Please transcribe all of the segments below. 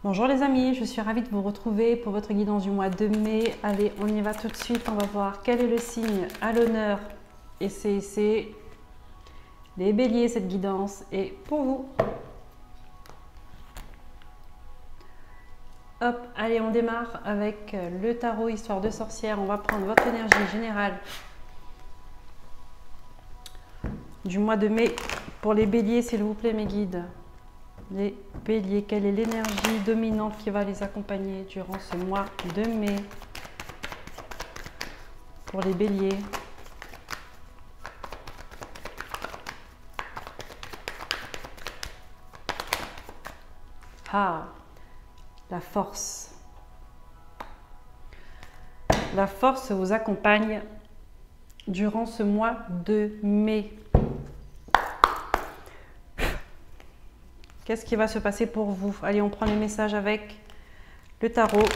Bonjour les amis, je suis ravie de vous retrouver pour votre guidance du mois de mai. Allez, on y va tout de suite, on va voir quel est le signe à l'honneur. Et c'est les béliers, cette guidance est pour vous. Hop, allez, on démarre avec le tarot Histoire de sorcière. On va prendre votre énergie générale du mois de mai pour les béliers, s'il vous plaît, mes guides. Les béliers, quelle est l'énergie dominante qui va les accompagner durant ce mois de mai pour les béliers? Ah, la force. La force vous accompagne durant ce mois de mai. Qu'est-ce qui va se passer pour vous? Allez, on prend les messages avec le tarot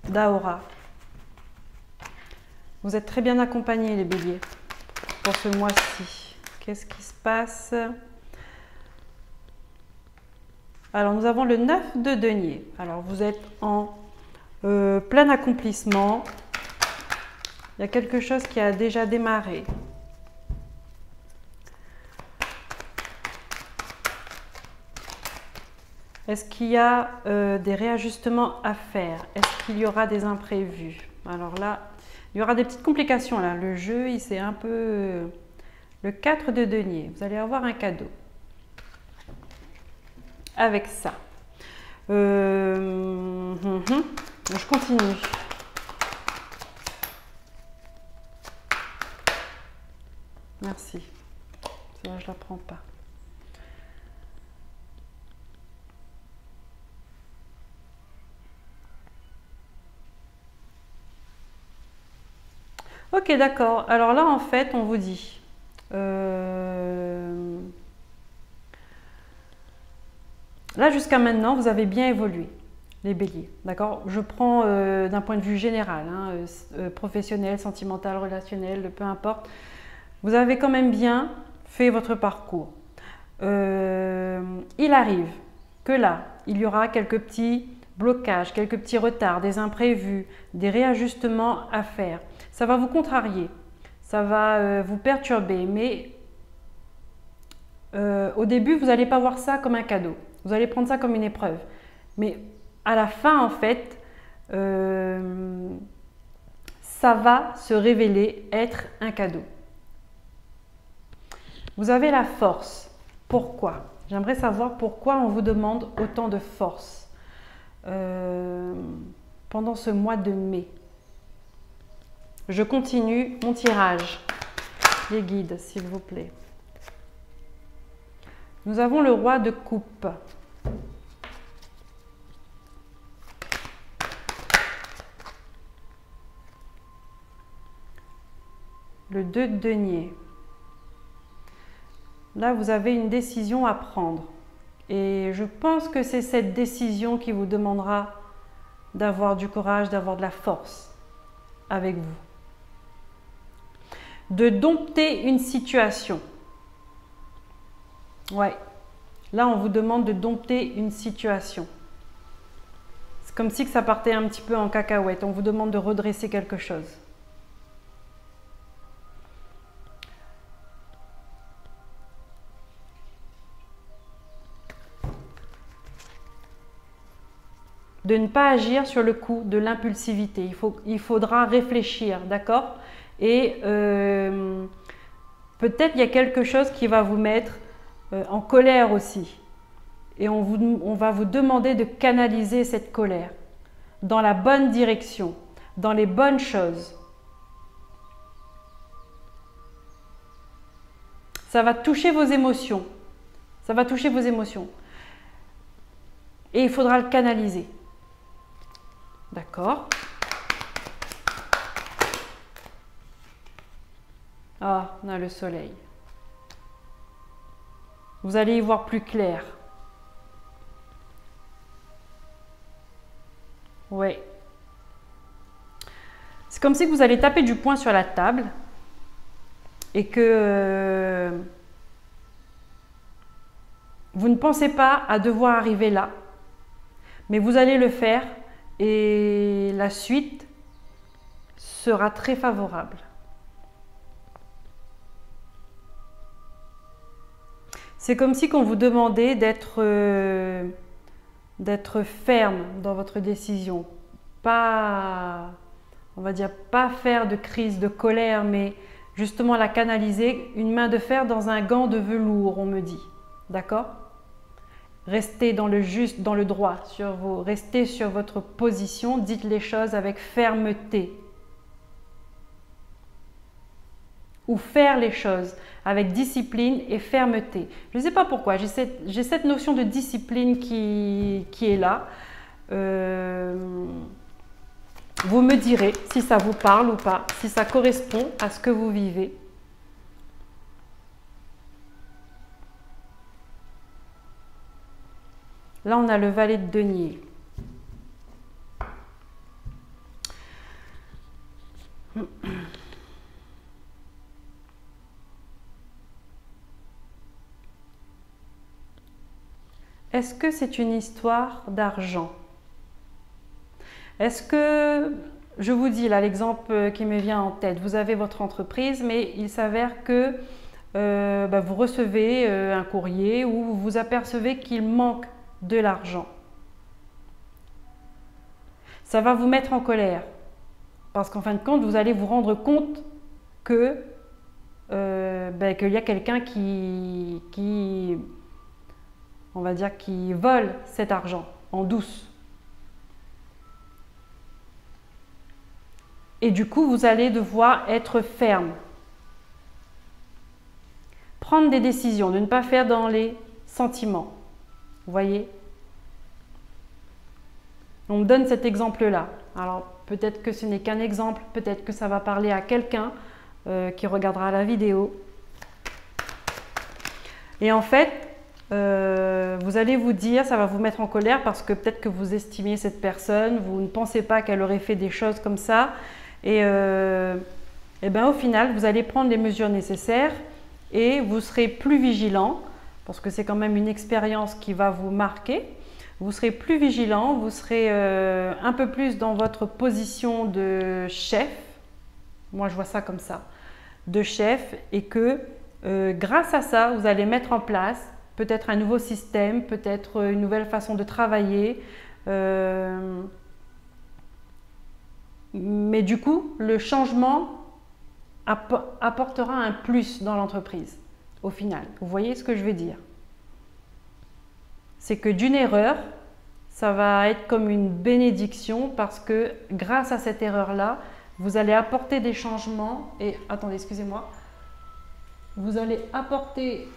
d'Aura. Vous êtes très bien accompagnés, les béliers, pour ce mois-ci. Qu'est-ce qui se passe? Alors, nous avons le 9 de denier. Alors, vous êtes en plein accomplissement. Il y a quelque chose qui a déjà démarré. Est-ce qu'il y a des réajustements à faire? Est-ce qu'il y aura des imprévus? Alors là, il y aura des petites complications là. Le jeu, il s'est un peu... Le 4 de denier, vous allez avoir un cadeau. Avec ça. Je continue. Merci. Celle-là, je ne la prends pas. Ok, d'accord. Alors là, en fait, on vous dit... Là, jusqu'à maintenant, vous avez bien évolué, les béliers. D'accord? Je prends d'un point de vue général, hein, professionnel, sentimental, relationnel, peu importe. Vous avez quand même bien fait votre parcours. Il arrive que là, il y aura quelques petits blocages, quelques petits retards, des imprévus, des réajustements à faire. Ça va vous contrarier, ça va vous perturber, mais au début, vous n'allez pas voir ça comme un cadeau. Vous allez prendre ça comme une épreuve. Mais à la fin, en fait, ça va se révéler être un cadeau. Vous avez la force. Pourquoi? J'aimerais savoir pourquoi on vous demande autant de force pendant ce mois de mai. Je continue mon tirage. Les guides, s'il vous plaît. Nous avons le roi de coupe. Le 2 de denier. Là, vous avez une décision à prendre. Et je pense que c'est cette décision qui vous demandera d'avoir du courage, d'avoir de la force avec vous. De dompter une situation. Ouais. Là, on vous demande de dompter une situation. C'est comme si que ça partait un petit peu en cacahuète. On vous demande de redresser quelque chose. De ne pas agir sur le coup de l'impulsivité. Il faudra réfléchir, d'accord? Et peut-être il y a quelque chose qui va vous mettre en colère aussi. Et on va vous demander de canaliser cette colère dans la bonne direction, dans les bonnes choses. Ça va toucher vos émotions. Ça va toucher vos émotions. Et il faudra le canaliser. D'accord? Ah, on a le soleil. Vous allez y voir plus clair. Ouais. C'est comme si vous allez taper du poing sur la table et que vous ne pensez pas à devoir arriver là. Mais vous allez le faire et la suite sera très favorable. C'est comme si on vous demandait d'être ferme dans votre décision. Pas, on va dire, pas faire de crise de colère, mais justement la canaliser, une main de fer dans un gant de velours, on me dit. D'accord? Restez dans le juste, dans le droit, restez sur votre position, dites les choses avec fermeté. Ou faire les choses avec discipline et fermeté. Je ne sais pas pourquoi, j'ai cette notion de discipline qui est là. Vous me direz si ça vous parle ou pas, si ça correspond à ce que vous vivez. Là, on a le valet de denier. Est-ce que c'est une histoire d'argent? Est-ce que, je vous dis là l'exemple qui me vient en tête, vous avez votre entreprise, mais il s'avère que vous recevez un courrier où vous vous apercevez qu'il manque de l'argent. Ça va vous mettre en colère parce qu'en fin de compte, vous allez vous rendre compte que qu'il y a quelqu'un qui, on va dire, qui vole cet argent en douce. Et du coup, vous allez devoir être ferme. Prendre des décisions, de ne pas faire dans les sentiments. Vous voyez? On me donne cet exemple-là. Alors, peut-être que ce n'est qu'un exemple, peut-être que ça va parler à quelqu'un qui regardera la vidéo. Et en fait, vous allez vous dire, ça va vous mettre en colère parce que peut-être que vous estimiez cette personne, vous ne pensez pas qu'elle aurait fait des choses comme ça. Et au final, vous allez prendre les mesures nécessaires et vous serez plus vigilant, parce que c'est quand même une expérience qui va vous marquer. Vous serez plus vigilant, vous serez un peu plus dans votre position de chef. Moi, je vois ça comme ça, de chef, et que grâce à ça, vous allez mettre en place peut-être un nouveau système, peut-être une nouvelle façon de travailler. Mais du coup, le changement apportera un plus dans l'entreprise, au final. Vous voyez ce que je veux dire? C'est que d'une erreur, ça va être comme une bénédiction parce que grâce à cette erreur-là, vous allez apporter des changements. Et attendez, excusez-moi. Vous allez apporter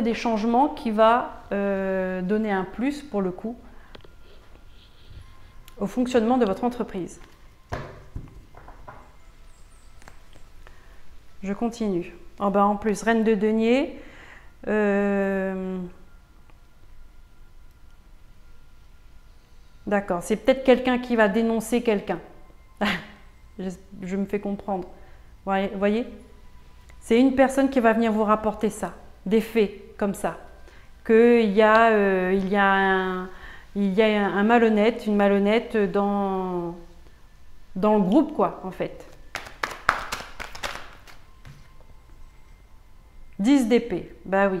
des changements qui va donner un plus pour le coup au fonctionnement de votre entreprise. Je continue. En plus, reine de denier. D'accord, c'est peut-être quelqu'un qui va dénoncer quelqu'un. Je me fais comprendre. Vous voyez? C'est une personne qui va venir vous rapporter ça, des faits comme ça. Qu'il y a un malhonnête, une malhonnête dans le groupe, quoi, en fait. 10 d'épée, bah oui,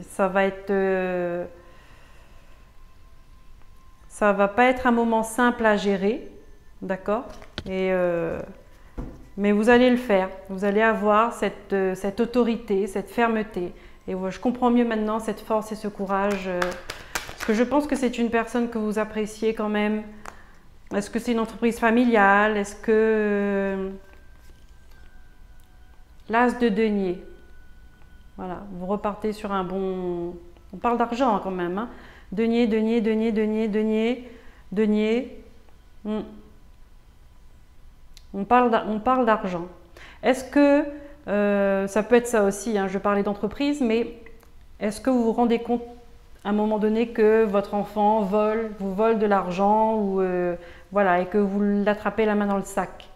ça va être... ça va pas être un moment simple à gérer, d'accord? Mais vous allez le faire, vous allez avoir cette autorité, cette fermeté. Et je comprends mieux maintenant cette force et ce courage. Parce que je pense que c'est une personne que vous appréciez quand même. Est-ce que c'est une entreprise familiale? Est-ce que... L'as de denier. Voilà, vous repartez sur un bon... On parle d'argent quand même. Hein. Denier, denier, denier, denier, denier, denier. On parle d'argent. Est-ce que... ça peut être ça aussi, hein, je parlais d'entreprise, mais est-ce que vous vous rendez compte à un moment donné que votre enfant vous vole de l'argent ou voilà, et que vous l'attrapez la main dans le sac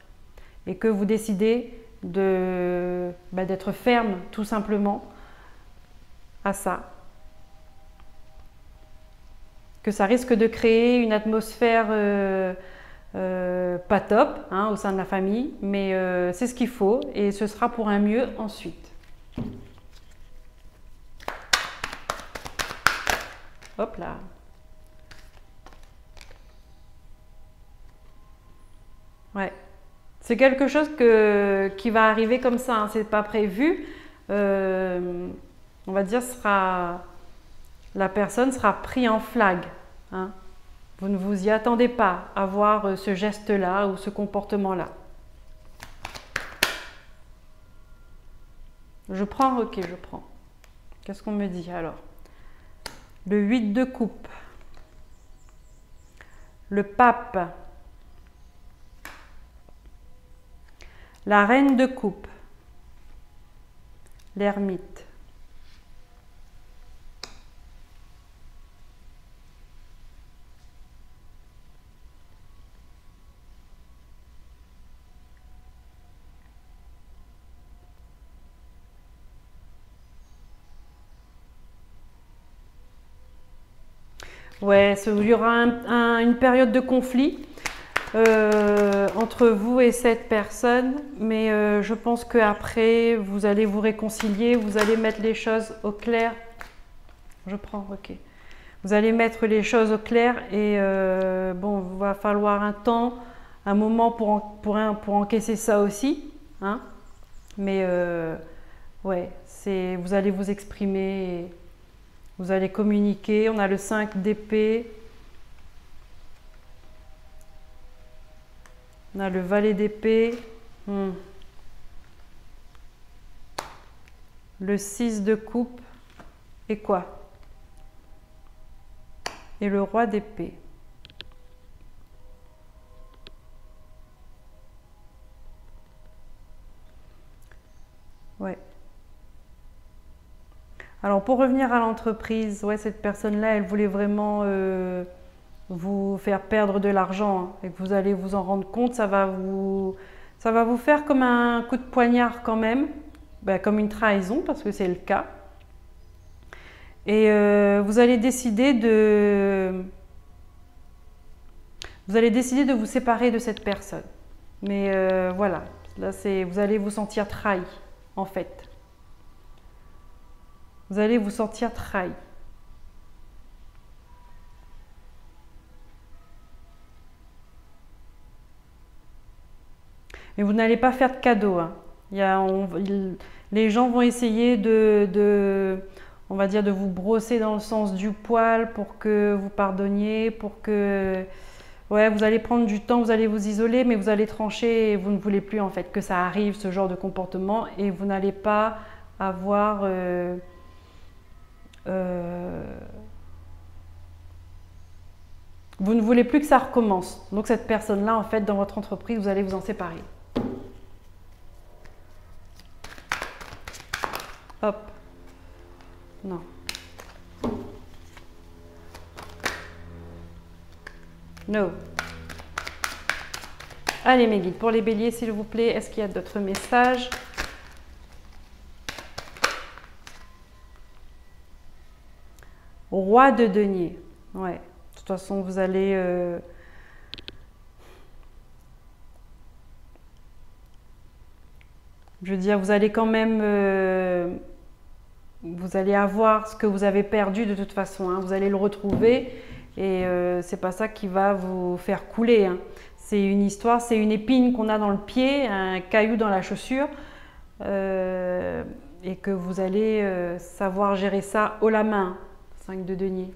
et que vous décidez d'être ferme tout simplement à ça. que ça risque de créer une atmosphère pas top hein, au sein de la famille, mais c'est ce qu'il faut et ce sera pour un mieux ensuite. Hop là. Ouais. C'est quelque chose qui va arriver comme ça, hein, c'est pas prévu. On va dire la personne sera prise en flag. Hein. Vous ne vous y attendez pas à voir ce geste-là ou ce comportement-là. Je prends, ok, je prends. Qu'est-ce qu'on me dit alors? Le 8 de coupe. Le pape. La reine de coupe. L'ermite. Ouais, il y aura une période de conflit entre vous et cette personne, mais je pense qu'après, vous allez vous réconcilier, vous allez mettre les choses au clair. Je prends, ok. Vous allez mettre les choses au clair et bon, il va falloir un temps, un moment pour encaisser ça aussi. Hein, mais ouais, vous allez vous exprimer, et vous allez communiquer. On a le 5 d'épée. On a le valet d'épée. Le 6 de coupe. Et quoi? Et le roi d'épée. Ouais. Alors pour revenir à l'entreprise, ouais, cette personne-là, elle voulait vraiment vous faire perdre de l'argent hein, et que vous allez vous en rendre compte, ça va vous faire comme un coup de poignard quand même, ben, comme une trahison parce que c'est le cas. Et vous allez décider de vous séparer de cette personne. Mais voilà, là vous allez vous sentir trahi en fait. Vous allez vous sentir trahi. Mais vous n'allez pas faire de cadeau. Hein. Les gens vont essayer on va dire, de vous brosser dans le sens du poil pour que vous pardonniez, pour que... Ouais, vous allez prendre du temps, vous allez vous isoler, mais vous allez trancher et vous ne voulez plus en fait que ça arrive, ce genre de comportement, et vous n'allez pas avoir... vous ne voulez plus que ça recommence. Donc cette personne-là, en fait, dans votre entreprise, vous allez vous en séparer. Hop. Non. No. Allez mes guides, pour les béliers, s'il vous plaît, est-ce qu'il y a d'autres messages? Roi de denier. Ouais. De toute façon, vous allez... je veux dire, vous allez quand même... vous allez avoir ce que vous avez perdu de toute façon. Hein. Vous allez le retrouver et c'est pas ça qui va vous faire couler. Hein. C'est une histoire, c'est une épine qu'on a dans le pied, un caillou dans la chaussure et que vous allez savoir gérer ça haut la main. 5 de denier.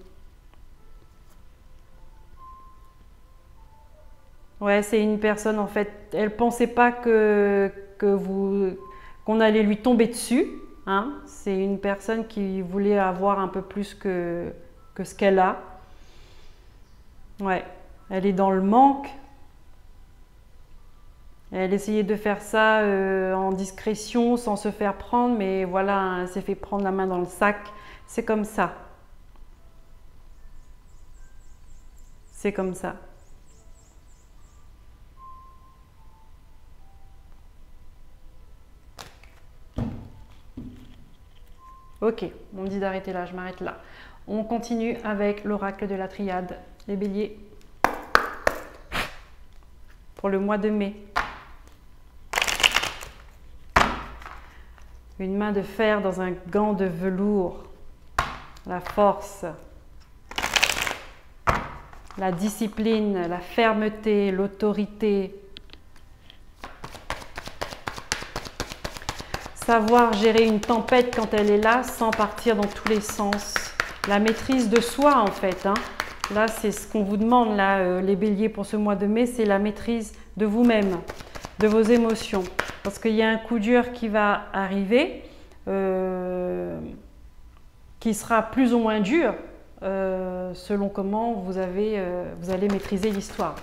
Ouais, c'est une personne en fait, elle pensait pas qu'on allait lui tomber dessus. Hein. C'est une personne qui voulait avoir un peu plus que ce qu'elle a. Ouais, elle est dans le manque. Elle essayait de faire ça en discrétion, sans se faire prendre, mais voilà, elle s'est fait prendre la main dans le sac. C'est comme ça. C'est comme ça. Ok, on me dit d'arrêter là, je m'arrête là. On continue avec l'oracle de la triade, les béliers, pour le mois de mai. Une main de fer dans un gant de velours, la force, la discipline, la fermeté, l'autorité. Savoir gérer une tempête quand elle est là sans partir dans tous les sens. La maîtrise de soi en fait. Hein. Là, c'est ce qu'on vous demande, là, les béliers, pour ce mois de mai, c'est la maîtrise de vous-même, de vos émotions. Parce qu'il y a un coup dur qui va arriver, qui sera plus ou moins dur, selon comment vous allez maîtriser l'histoire.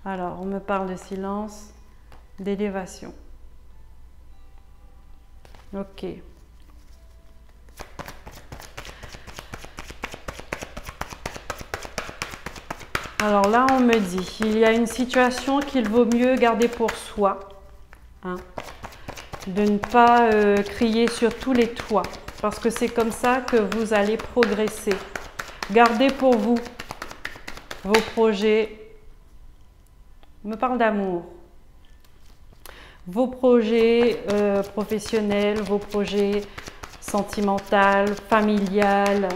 Alors, on me parle de silence, d'élévation. Ok. Alors là, on me dit, il y a une situation qu'il vaut mieux garder pour soi, hein, de ne pas crier sur tous les toits, parce que c'est comme ça que vous allez progresser. Gardez pour vous vos projets, on me parle d'amour, vos projets professionnels, vos projets sentimentaux, familiales.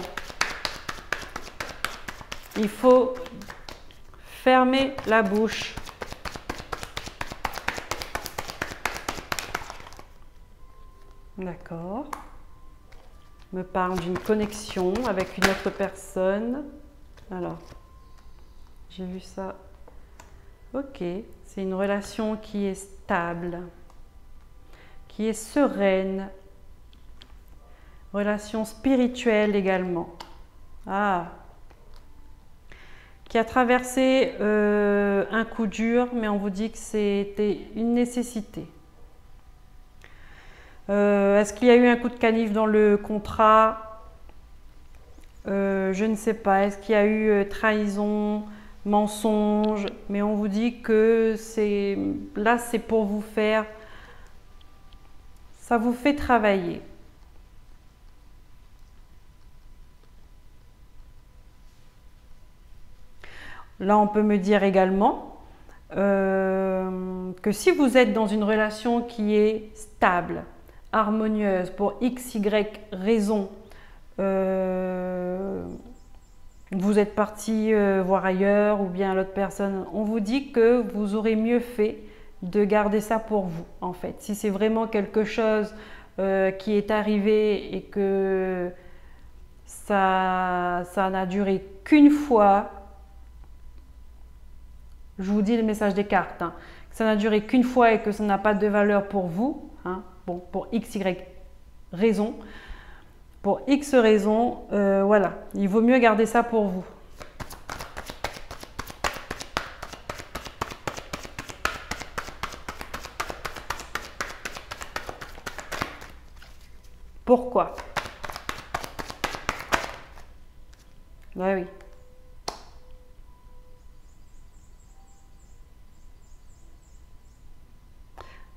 Il faut fermer la bouche. D'accord. Me parle d'une connexion avec une autre personne. Alors, j'ai vu ça. Ok, c'est une relation qui est stable, qui est sereine. Relation spirituelle également. Ah, qui a traversé un coup dur, mais on vous dit que c'était une nécessité. Est-ce qu'il y a eu un coup de canif dans le contrat? Je ne sais pas. Est-ce qu'il y a eu trahison, mensonge? Mais on vous dit que là, c'est pour vous faire... Ça vous fait travailler. Là, on peut me dire également que si vous êtes dans une relation qui est stable, harmonieuse, pour x, y raison, vous êtes parti voir ailleurs ou bien l'autre personne, on vous dit que vous aurez mieux fait de garder ça pour vous, en fait. Si c'est vraiment quelque chose qui est arrivé et que ça n'a duré qu'une fois, je vous dis le message des cartes, hein, que ça n'a duré qu'une fois et que ça n'a pas de valeur pour vous, hein, bon, pour x, y raison, pour x raison, voilà, il vaut mieux garder ça pour vous. Pourquoi? Ben oui.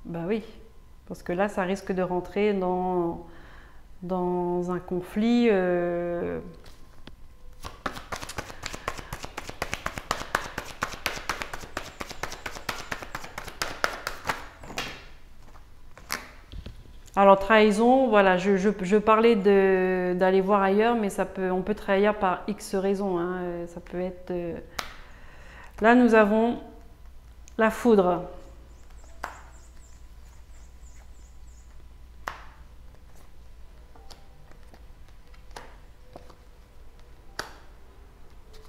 Ben oui, parce que là, ça risque de rentrer dans un conflit. Alors, trahison, voilà, je parlais d'aller voir ailleurs, mais on peut trahir par X raisons. Hein, ça peut être... Là, nous avons la foudre.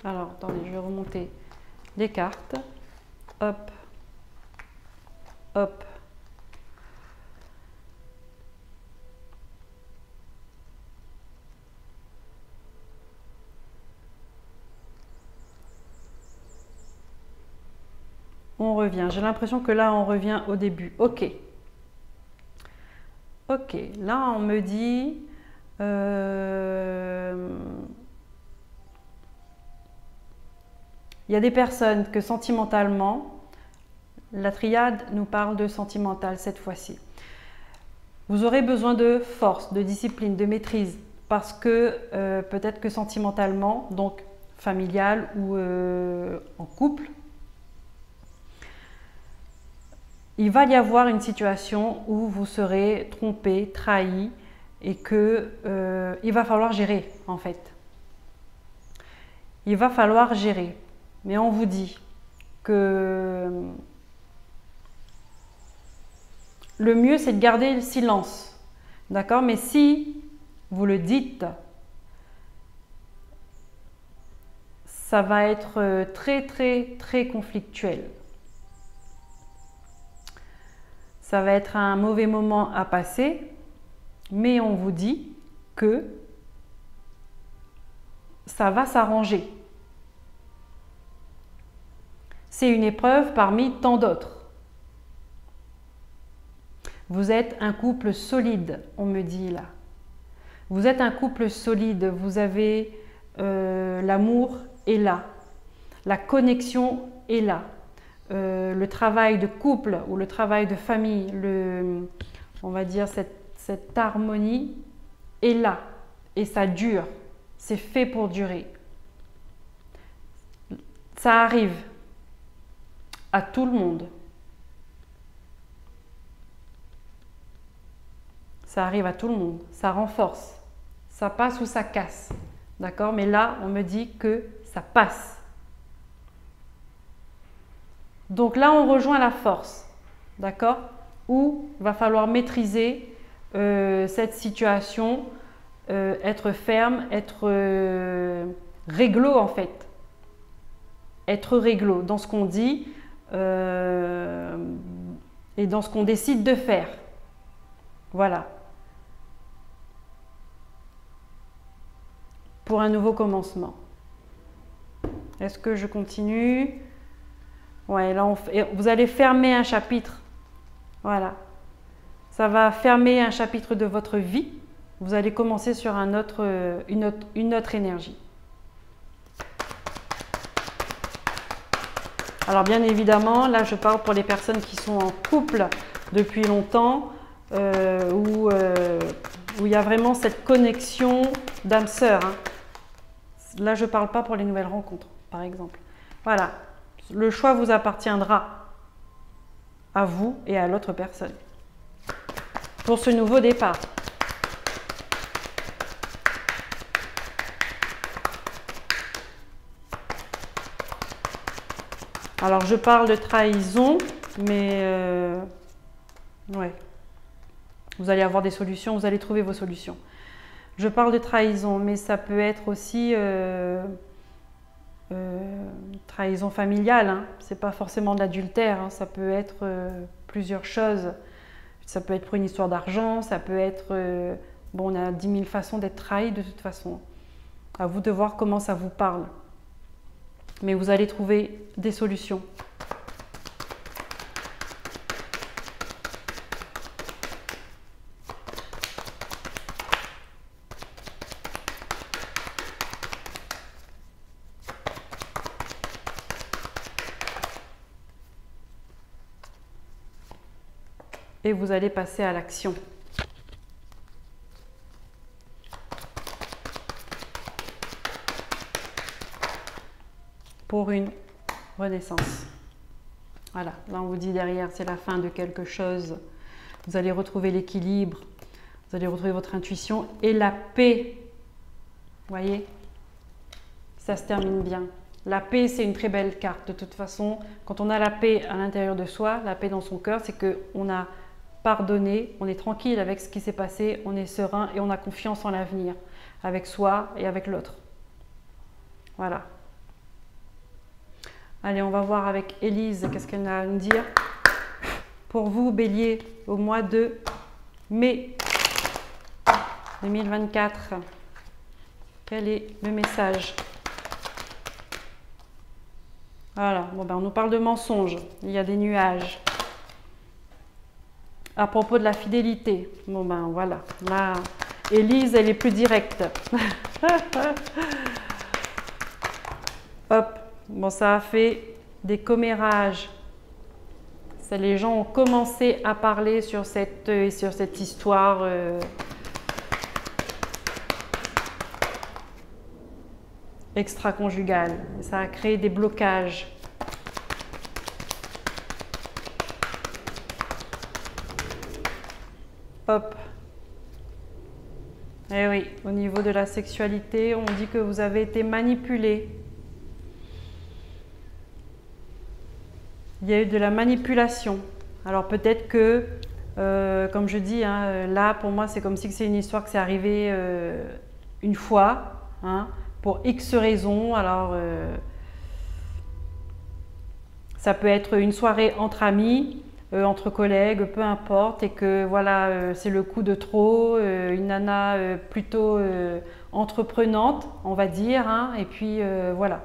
Alors, attendez, je vais remonter les cartes. Hop, hop. On revient. J'ai l'impression que là, on revient au début. Ok. Ok. Là, on me dit... il y a des personnes que sentimentalement, la triade nous parle de sentimental cette fois-ci. Vous aurez besoin de force, de discipline, de maîtrise parce que peut-être que sentimentalement, donc familial ou en couple, il va y avoir une situation où vous serez trompé, trahi et que il va falloir gérer en fait. Il va falloir gérer. Mais on vous dit que le mieux c'est de garder le silence. D'accord? Mais si vous le dites, ça va être très très très conflictuel. Ça va être un mauvais moment à passer, mais on vous dit que ça va s'arranger. C'est une épreuve parmi tant d'autres. Vous êtes un couple solide, on me dit là. Vous êtes un couple solide, vous avez l'amour est là, la connexion est là. Le travail de couple ou le travail de famille, on va dire cette harmonie est là et ça dure, c'est fait pour durer. Ça arrive à tout le monde. Ça arrive à tout le monde, ça renforce, ça passe ou ça casse, d'accord? Mais là, on me dit que ça passe. Donc là, on rejoint la force, d'accord? Où il va falloir maîtriser cette situation, être ferme, être réglo en fait. Être réglo dans ce qu'on dit et dans ce qu'on décide de faire. Voilà. Pour un nouveau commencement. Est-ce que je continue? Ouais, là, vous allez fermer un chapitre. Voilà. Ça va fermer un chapitre de votre vie. Vous allez commencer sur une autre énergie. Alors, bien évidemment, là, je parle pour les personnes qui sont en couple depuis longtemps, où il y a vraiment cette connexion d'âme sœur. Hein. Là, je ne parle pas pour les nouvelles rencontres, par exemple. Voilà. Le choix vous appartiendra à vous et à l'autre personne pour ce nouveau départ. Alors, je parle de trahison, mais ouais, vous allez avoir des solutions, vous allez trouver vos solutions. Je parle de trahison, mais ça peut être aussi trahison familiale, hein. C'est pas forcément de l'adultère, hein. Ça peut être plusieurs choses. Ça peut être pour une histoire d'argent, ça peut être... bon, on a 10 000 façons d'être trahi de toute façon. À vous de voir comment ça vous parle. Mais vous allez trouver des solutions. Et vous allez passer à l'action. Pour une renaissance. Voilà, là on vous dit derrière, c'est la fin de quelque chose. Vous allez retrouver l'équilibre, vous allez retrouver votre intuition et la paix. Vous voyez, ça se termine bien. La paix, c'est une très belle carte. De toute façon, quand on a la paix à l'intérieur de soi, la paix dans son cœur, c'est qu'on a pardonné, on est tranquille avec ce qui s'est passé, on est serein et on a confiance en l'avenir, avec soi et avec l'autre. Voilà. Allez, on va voir avec Élise, qu'est-ce qu'elle a à nous dire. Pour vous, Bélier, au mois de mai 2024, quel est le message? Voilà, bon ben on nous parle de mensonges, il y a des nuages. À propos de la fidélité, bon ben voilà, là, Élise, elle est plus directe. Hop, bon ça a fait des commérages. Les gens ont commencé à parler sur cette histoire. extra-conjugale. Ça a créé des blocages. Hop. Eh oui, au niveau de la sexualité, on dit que vous avez été manipulé. Il y a eu de la manipulation. Alors peut-être que, comme je dis, hein, là pour moi c'est comme si c'est une histoire que c'est arrivé une fois, hein, pour X raisons. Alors ça peut être une soirée entre amis, entre collègues, peu importe, et que voilà, c'est le coup de trop, une nana plutôt entreprenante, on va dire, hein, et puis voilà,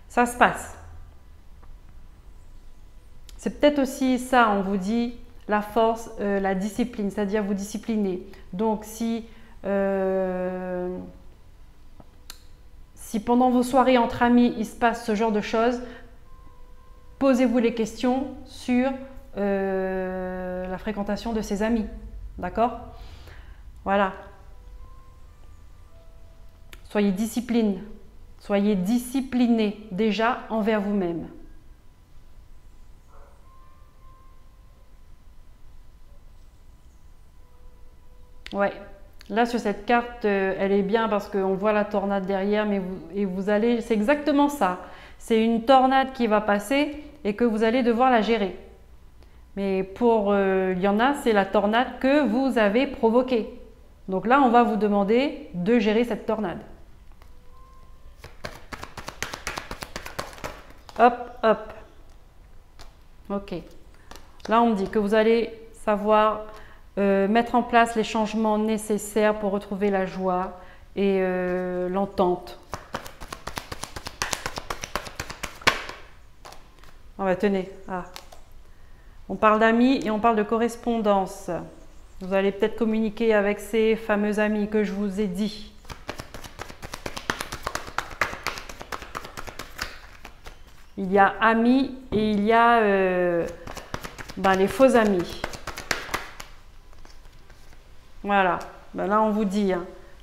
ça se passe. C'est peut-être aussi ça, on vous dit, la force, la discipline, c'est-à-dire vous discipliner. Donc si pendant vos soirées entre amis, il se passe ce genre de choses, posez-vous les questions sur la fréquentation de ses amis. D'accord? Voilà. Soyez disciplinés déjà envers vous-même. Ouais, là sur cette carte, elle est bien parce qu'on voit la tornade derrière, mais vous allez, c'est exactement ça. C'est une tornade qui va passer et que vous allez devoir la gérer. Mais pour il y en a, c'est la tornade que vous avez provoquée. Donc là, on va vous demander de gérer cette tornade. Hop, hop. Ok. Là, on me dit que vous allez savoir mettre en place les changements nécessaires pour retrouver la joie et l'entente. Ah bah tenez, on parle d'amis et on parle de correspondance. Vous allez peut-être communiquer avec ces fameux amis que je vous ai dit. Il y a amis et il y a les faux amis. Voilà, là on vous dit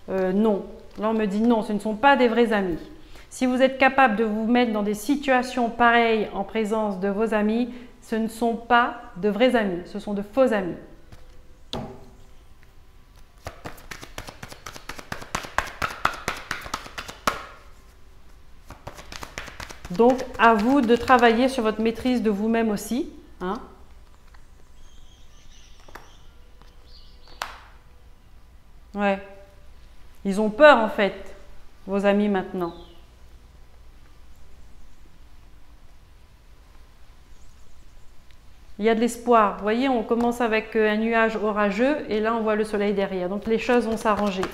non. Là on me dit non, ce ne sont pas des vrais amis. Si vous êtes capable de vous mettre dans des situations pareilles en présence de vos amis, ce ne sont pas de vrais amis, ce sont de faux amis. Donc, à vous de travailler sur votre maîtrise de vous-même aussi, hein. Ouais. Ils ont peur en fait, vos amis maintenant. Il y a de l'espoir. Vous voyez, on commence avec un nuage orageux et là on voit le soleil derrière. Donc les choses vont s'arranger.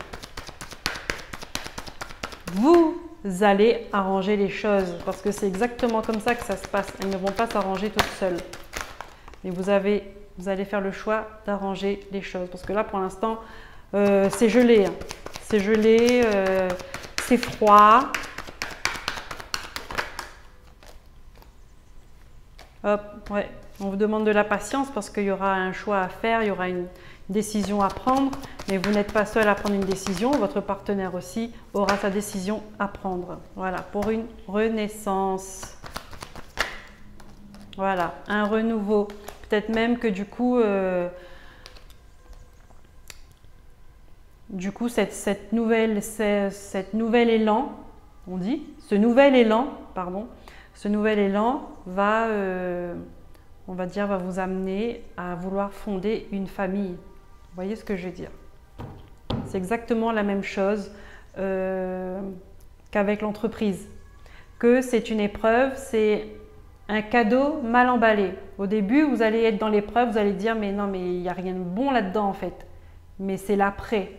Vous allez arranger les choses parce que c'est exactement comme ça que ça se passe. Elles ne vont pas s'arranger toutes seules. Mais vous allez faire le choix d'arranger les choses parce que là pour l'instant c'est gelé. Hein. C'est gelé, c'est froid. Hop, ouais. On vous demande de la patience parce qu'il y aura un choix à faire, il y aura une décision à prendre, mais vous n'êtes pas seul à prendre une décision, votre partenaire aussi aura sa décision à prendre. Voilà, pour une renaissance. Voilà, un renouveau. Peut-être même que du coup cette nouvelle élan, on dit, ce nouvel élan va on va dire, va vous amener à vouloir fonder une famille. Vous voyez ce que je veux dire? C'est exactement la même chose qu'avec l'entreprise. Que c'est une épreuve, c'est un cadeau mal emballé. Au début, vous allez être dans l'épreuve, vous allez dire, mais non, mais il n'y a rien de bon là-dedans en fait. Mais c'est l'après.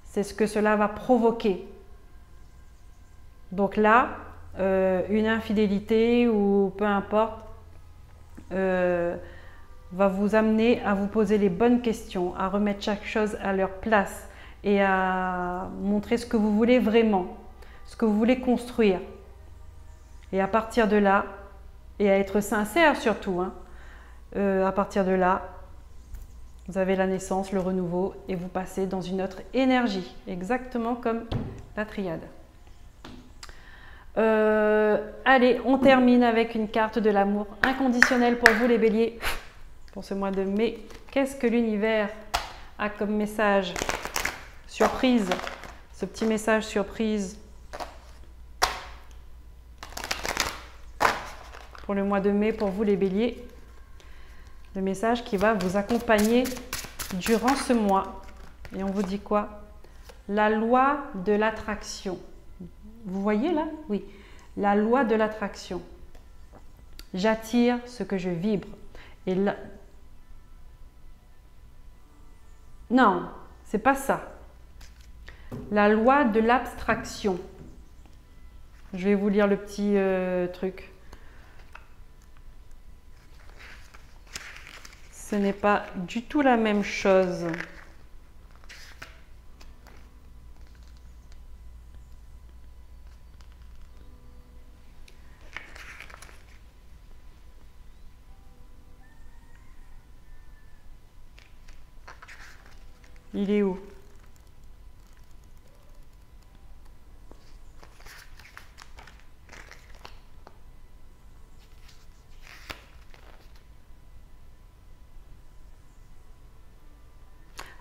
C'est ce que cela va provoquer. Donc là, une infidélité ou peu importe, va vous amener à vous poser les bonnes questions, à remettre chaque chose à leur place et à montrer ce que vous voulez vraiment, ce que vous voulez construire. Et à partir de là, et à être sincère surtout, hein, à partir de là, vous avez la naissance, le renouveau et vous passez dans une autre énergie, exactement comme la triade. Allez, on termine avec une carte de l'amour inconditionnel pour vous les béliers. Pour ce mois de mai, qu'est-ce que l'univers a comme message surprise? Ce petit message surprise pour le mois de mai pour vous les béliers. Le message qui va vous accompagner durant ce mois. Et on vous dit quoi? La loi de l'attraction. Vous voyez là? Oui. La loi de l'attraction. J'attire ce que je vibre. Et là... Non, c'est pas ça. La loi de l'abstraction. Je vais vous lire le petit truc. Ce n'est pas du tout la même chose. Il est où?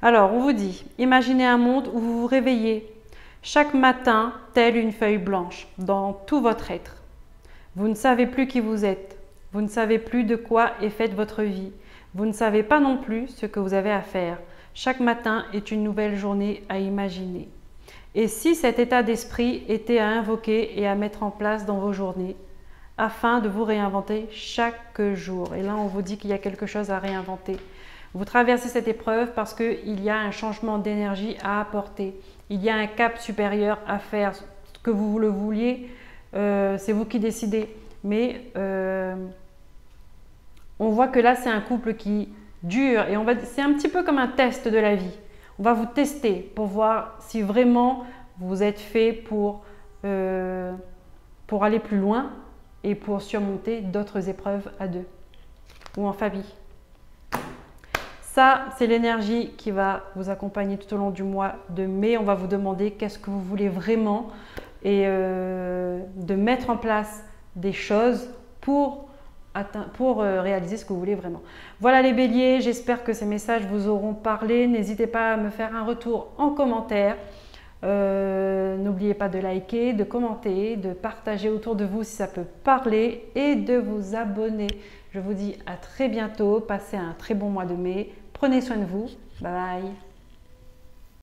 Alors, on vous dit, imaginez un monde où vous vous réveillez chaque matin, telle une feuille blanche, dans tout votre être. Vous ne savez plus qui vous êtes. Vous ne savez plus de quoi est faite votre vie. Vous ne savez pas non plus ce que vous avez à faire. Chaque matin est une nouvelle journée à imaginer. Et si cet état d'esprit était à invoquer et à mettre en place dans vos journées, afin de vous réinventer chaque jour. Et là, on vous dit qu'il y a quelque chose à réinventer. Vous traversez cette épreuve parce qu'il y a un changement d'énergie à apporter. Il y a un cap supérieur à faire. Que vous le vouliez, c'est vous qui décidez. Mais on voit que là, c'est un couple qui dure. Et c'est un petit peu comme un test de la vie. On va vous tester pour voir si vraiment vous êtes fait pour aller plus loin et pour surmonter d'autres épreuves à deux ou en famille. Ça, c'est l'énergie qui va vous accompagner tout au long du mois de mai. On va vous demander qu'est-ce que vous voulez vraiment et de mettre en place des choses pour réaliser ce que vous voulez vraiment. Voilà les béliers, j'espère que ces messages vous auront parlé. N'hésitez pas à me faire un retour en commentaire. N'oubliez pas de liker, de commenter, de partager autour de vous si ça peut parler et de vous abonner. Je vous dis à très bientôt, passez un très bon mois de mai. Prenez soin de vous. Bye bye.